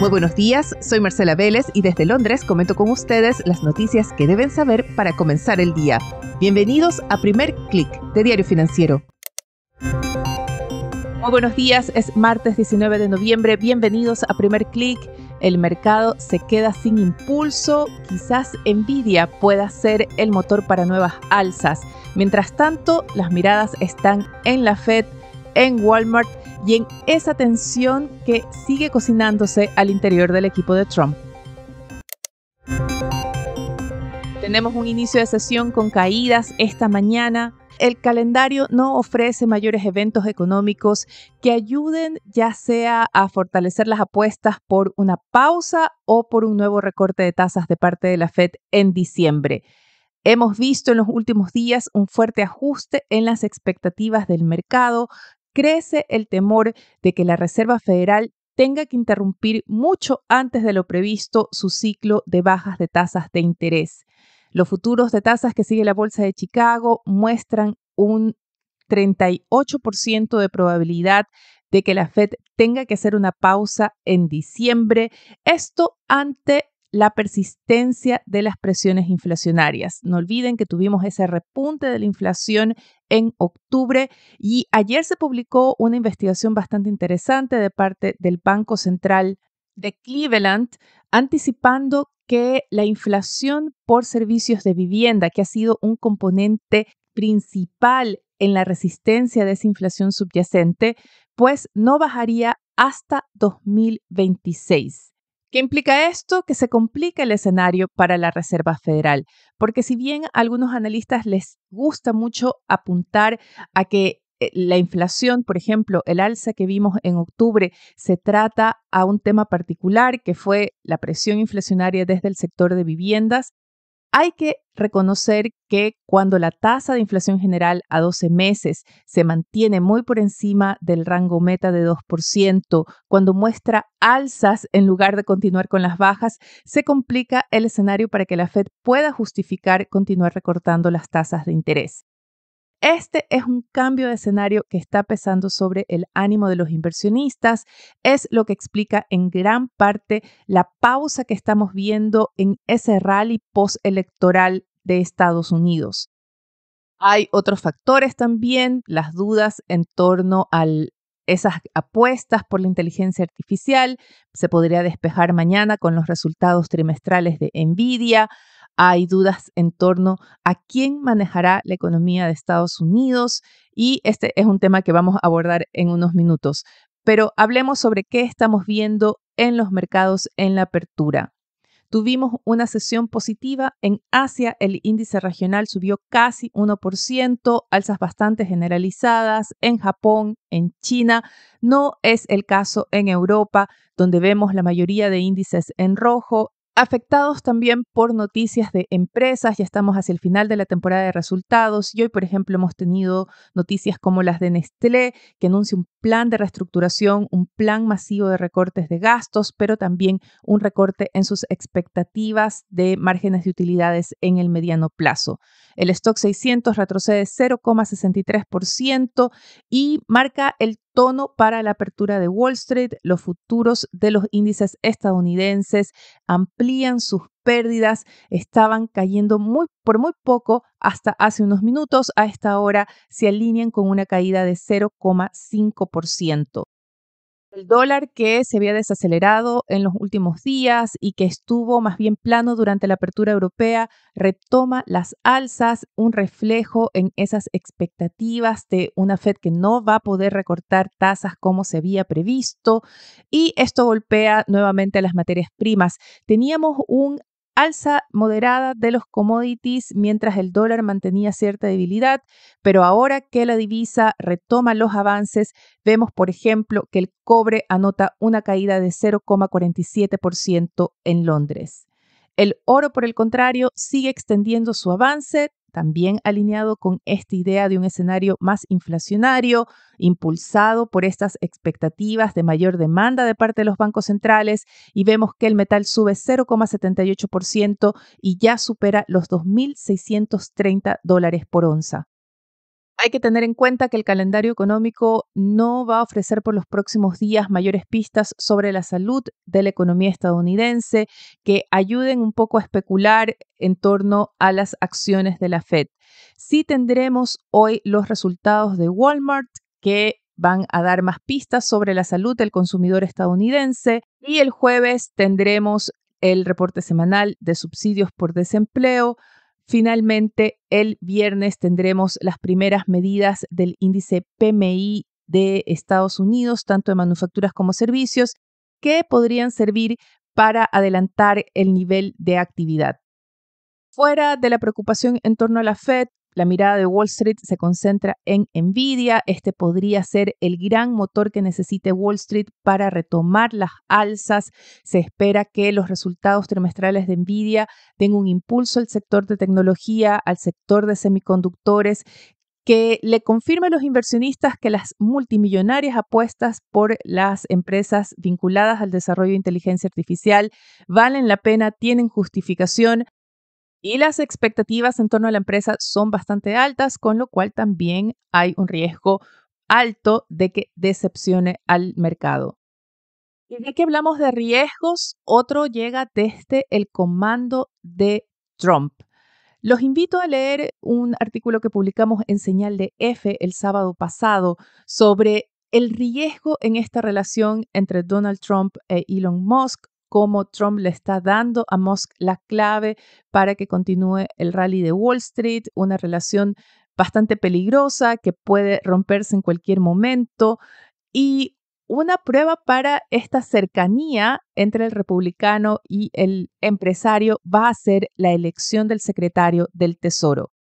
Muy buenos días, soy Marcela Vélez y desde Londres comento con ustedes las noticias que deben saber para comenzar el día. Bienvenidos a Primer Click de Diario Financiero. Muy buenos días, es martes 19 de noviembre, bienvenidos a Primer Click. El mercado se queda sin impulso, quizás Nvidia pueda ser el motor para nuevas alzas. Mientras tanto, las miradas están en la Fed, en Walmart y en esa tensión que sigue cocinándose al interior del equipo de Trump. Tenemos un inicio de sesión con caídas esta mañana. El calendario no ofrece mayores eventos económicos que ayuden ya sea a fortalecer las apuestas por una pausa o por un nuevo recorte de tasas de parte de la Fed en diciembre. Hemos visto en los últimos días un fuerte ajuste en las expectativas del mercado. Crece el temor de que la Reserva Federal tenga que interrumpir mucho antes de lo previsto su ciclo de bajas de tasas de interés. Los futuros de tasas que sigue la Bolsa de Chicago muestran un 38% de probabilidad de que la Fed tenga que hacer una pausa en diciembre. Esto ante la persistencia de las presiones inflacionarias. No olviden que tuvimos ese repunte de la inflación en octubre y ayer se publicó una investigación bastante interesante de parte del Banco Central de Cleveland, anticipando que la inflación por servicios de vivienda, que ha sido un componente principal en la resistencia de esa inflación subyacente, pues no bajaría hasta 2026. ¿Qué implica esto? Que se complica el escenario para la Reserva Federal, porque si bien a algunos analistas les gusta mucho apuntar a que la inflación, por ejemplo, el alza que vimos en octubre, se trata a un tema particular que fue la presión inflacionaria desde el sector de viviendas, hay que reconocer que cuando la tasa de inflación general a 12 meses se mantiene muy por encima del rango meta de 2%, cuando muestra alzas en lugar de continuar con las bajas, se complica el escenario para que la Fed pueda justificar continuar recortando las tasas de interés. Este es un cambio de escenario que está pesando sobre el ánimo de los inversionistas. Es lo que explica en gran parte la pausa que estamos viendo en ese rally postelectoral de Estados Unidos. Hay otros factores también, las dudas en torno a esas apuestas por la inteligencia artificial. Se podría despejar mañana con los resultados trimestrales de Nvidia. Hay dudas en torno a quién manejará la economía de Estados Unidos y este es un tema que vamos a abordar en unos minutos. Pero hablemos sobre qué estamos viendo en los mercados en la apertura. Tuvimos una sesión positiva en Asia, el índice regional subió casi 1%, alzas bastante generalizadas en Japón, en China. No es el caso en Europa, donde vemos la mayoría de índices en rojo. Afectados también por noticias de empresas, ya estamos hacia el final de la temporada de resultados y hoy, por ejemplo, hemos tenido noticias como las de Nestlé, que anuncia un plan de reestructuración, un plan masivo de recortes de gastos, pero también un recorte en sus expectativas de márgenes de utilidades en el mediano plazo. El stock 600 retrocede 0,63% y marca el tono para la apertura de Wall Street. Los futuros de los índices estadounidenses amplían sus pérdidas, estaban cayendo por muy poco hasta hace unos minutos. A esta hora se alinean con una caída de 0,5%. El dólar que se había desacelerado en los últimos días y que estuvo más bien plano durante la apertura europea, retoma las alzas, un reflejo en esas expectativas de una Fed que no va a poder recortar tasas como se había previsto y esto golpea nuevamente a las materias primas. Teníamos un alza moderada de los commodities mientras el dólar mantenía cierta debilidad, pero ahora que la divisa retoma los avances, vemos, por ejemplo, que el cobre anota una caída de 0,47% en Londres. El oro, por el contrario, sigue extendiendo su avance, también alineado con esta idea de un escenario más inflacionario, impulsado por estas expectativas de mayor demanda de parte de los bancos centrales, y vemos que el metal sube 0,78% y ya supera los $2,630 por onza. Hay que tener en cuenta que el calendario económico no va a ofrecer por los próximos días mayores pistas sobre la salud de la economía estadounidense que ayuden un poco a especular en torno a las acciones de la Fed. Sí tendremos hoy los resultados de Walmart que van a dar más pistas sobre la salud del consumidor estadounidense y el jueves tendremos el reporte semanal de subsidios por desempleo. Finalmente, el viernes tendremos las primeras medidas del índice PMI de Estados Unidos, tanto de manufacturas como servicios, que podrían servir para adelantar el nivel de actividad. Fuera de la preocupación en torno a la Fed, la mirada de Wall Street se concentra en Nvidia. Este podría ser el gran motor que necesite Wall Street para retomar las alzas. Se espera que los resultados trimestrales de Nvidia den un impulso al sector de tecnología, al sector de semiconductores, que le confirme a los inversionistas que las multimillonarias apuestas por las empresas vinculadas al desarrollo de inteligencia artificial valen la pena, tienen justificación. Y las expectativas en torno a la empresa son bastante altas, con lo cual también hay un riesgo alto de que decepcione al mercado. Y ya que hablamos de riesgos, otro llega desde el comando de Trump. Los invito a leer un artículo que publicamos en Señal de F el sábado pasado sobre el riesgo en esta relación entre Donald Trump e Elon Musk, cómo Trump le está dando a Musk la clave para que continúe el rally de Wall Street, una relación bastante peligrosa que puede romperse en cualquier momento. Y una prueba para esta cercanía entre el republicano y el empresario va a ser la elección del secretario del Tesoro.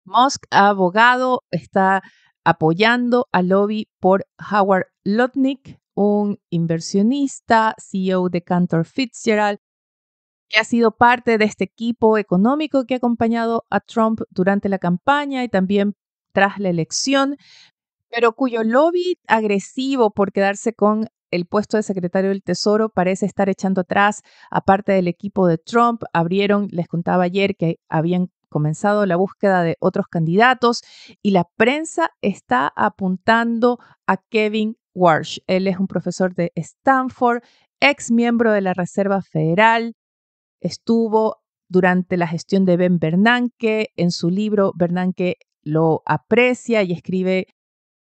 Musk, abogado, está apoyando al lobby por Howard Lutnick, un inversionista, CEO de Cantor Fitzgerald, que ha sido parte de este equipo económico que ha acompañado a Trump durante la campaña y también tras la elección, pero cuyo lobby agresivo por quedarse con el puesto de secretario del Tesoro parece estar echando atrás a parte del equipo de Trump. Les contaba ayer que habían comenzado la búsqueda de otros candidatos y la prensa está apuntando a Kevin Warsh. Él es un profesor de Stanford, ex miembro de la Reserva Federal, estuvo durante la gestión de Ben Bernanke. En su libro, Bernanke lo aprecia y escribe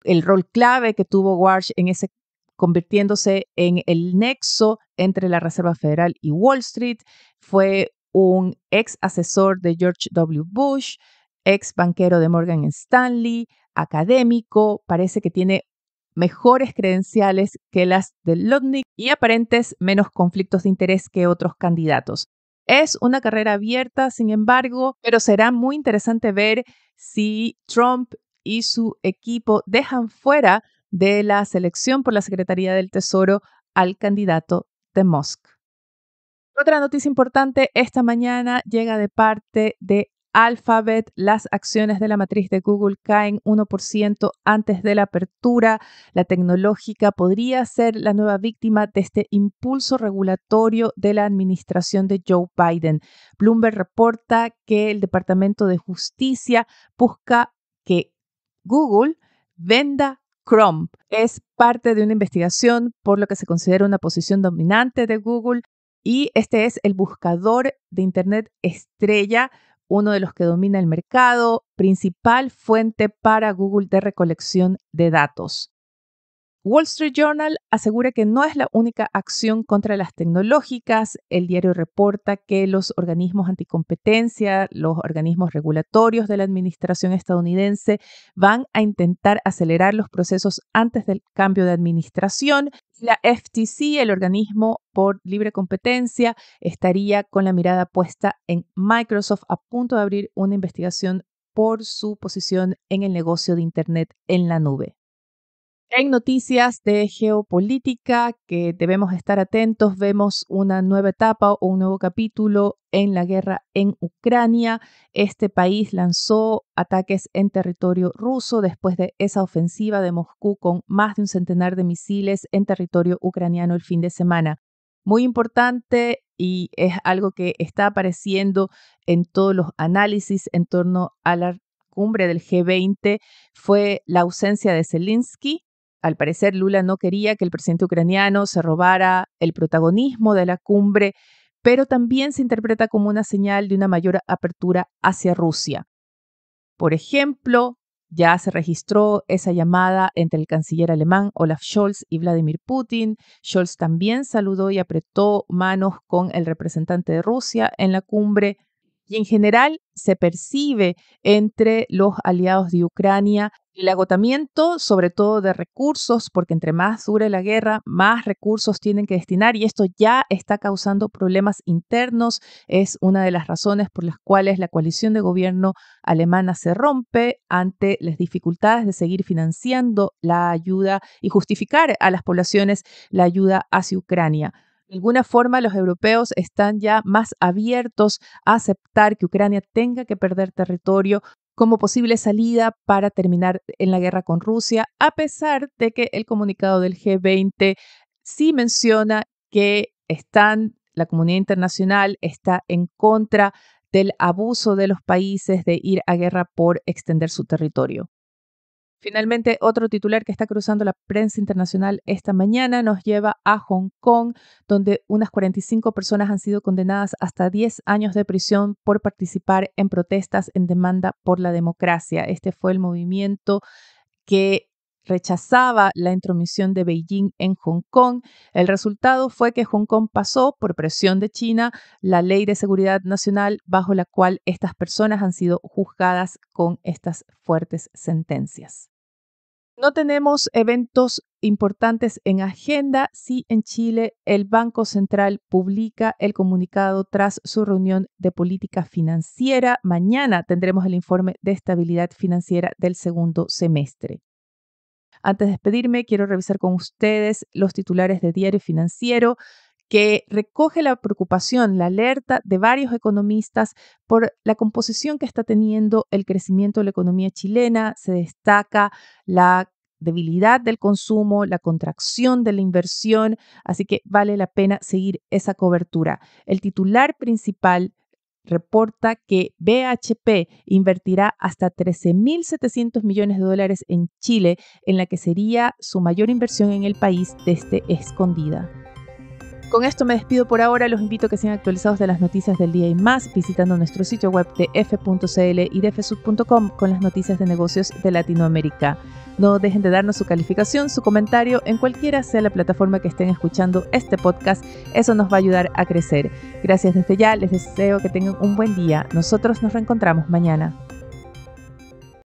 el rol clave que tuvo Warsh en ese, convirtiéndose en el nexo entre la Reserva Federal y Wall Street. Fue un ex asesor de George W. Bush, ex banquero de Morgan Stanley, académico, parece que tiene mejores credenciales que las de Lutnick y aparentes menos conflictos de interés que otros candidatos. Es una carrera abierta, sin embargo, pero será muy interesante ver si Trump y su equipo dejan fuera de la selección por la Secretaría del Tesoro al candidato de Musk. Otra noticia importante esta mañana llega de parte de Alphabet. Las acciones de la matriz de Google caen 1% antes de la apertura. La tecnológica podría ser la nueva víctima de este impulso regulatorio de la administración de Joe Biden. Bloomberg reporta que el Departamento de Justicia busca que Google venda Chrome. Es parte de una investigación por lo que se considera una posición dominante de Google y este es el buscador de Internet estrella, uno de los que domina el mercado, principal fuente para Google de recolección de datos. Wall Street Journal asegura que no es la única acción contra las tecnológicas. El diario reporta que los organismos anticompetencia, los organismos regulatorios de la administración estadounidense van a intentar acelerar los procesos antes del cambio de administración. La FTC, el organismo por libre competencia, estaría con la mirada puesta en Microsoft a punto de abrir una investigación por su posición en el negocio de Internet en la nube. En noticias de geopolítica que debemos estar atentos, vemos una nueva etapa o un nuevo capítulo en la guerra en Ucrania. Este país lanzó ataques en territorio ruso después de esa ofensiva de Moscú con más de un centenar de misiles en territorio ucraniano el fin de semana. Muy importante y es algo que está apareciendo en todos los análisis en torno a la cumbre del G20 fue la ausencia de Zelensky. Al parecer, Lula no quería que el presidente ucraniano se robara el protagonismo de la cumbre, pero también se interpreta como una señal de una mayor apertura hacia Rusia. Por ejemplo, ya se registró esa llamada entre el canciller alemán Olaf Scholz y Vladimir Putin. Scholz también saludó y apretó manos con el representante de Rusia en la cumbre. Y en general se percibe entre los aliados de Ucrania el agotamiento, sobre todo de recursos, porque entre más dure la guerra, más recursos tienen que destinar y esto ya está causando problemas internos. Es una de las razones por las cuales la coalición de gobierno alemana se rompe ante las dificultades de seguir financiando la ayuda y justificar a las poblaciones la ayuda hacia Ucrania. De alguna forma, los europeos están ya más abiertos a aceptar que Ucrania tenga que perder territorio como posible salida para terminar en la guerra con Rusia, a pesar de que el comunicado del G20 sí menciona que la comunidad internacional está en contra del abuso de los países de ir a guerra por extender su territorio. Finalmente, otro titular que está cruzando la prensa internacional esta mañana nos lleva a Hong Kong, donde unas 45 personas han sido condenadas hasta 10 años de prisión por participar en protestas en demanda por la democracia. Este fue el movimiento que rechazaba la intromisión de Beijing en Hong Kong. El resultado fue que Hong Kong pasó, por presión de China, la Ley de Seguridad Nacional, bajo la cual estas personas han sido juzgadas con estas fuertes sentencias. No tenemos eventos importantes en agenda. Sí, en Chile, el Banco Central publica el comunicado tras su reunión de política financiera. Mañana tendremos el informe de estabilidad financiera del segundo semestre. Antes de despedirme, quiero revisar con ustedes los titulares de Diario Financiero, que recoge la preocupación, la alerta de varios economistas por la composición que está teniendo el crecimiento de la economía chilena. Se destaca la debilidad del consumo, la contracción de la inversión, así que vale la pena seguir esa cobertura. El titular principal reporta que BHP invertirá hasta $13.700 millones en Chile, en la que sería su mayor inversión en el país desde escondida. Con esto me despido por ahora. Los invito a que sean actualizados de las noticias del día y más visitando nuestro sitio web de f.cl y de fsud.com con las noticias de negocios de Latinoamérica. No dejen de darnos su calificación, su comentario en cualquiera sea la plataforma que estén escuchando este podcast. Eso nos va a ayudar a crecer. Gracias desde ya. Les deseo que tengan un buen día. Nosotros nos reencontramos mañana.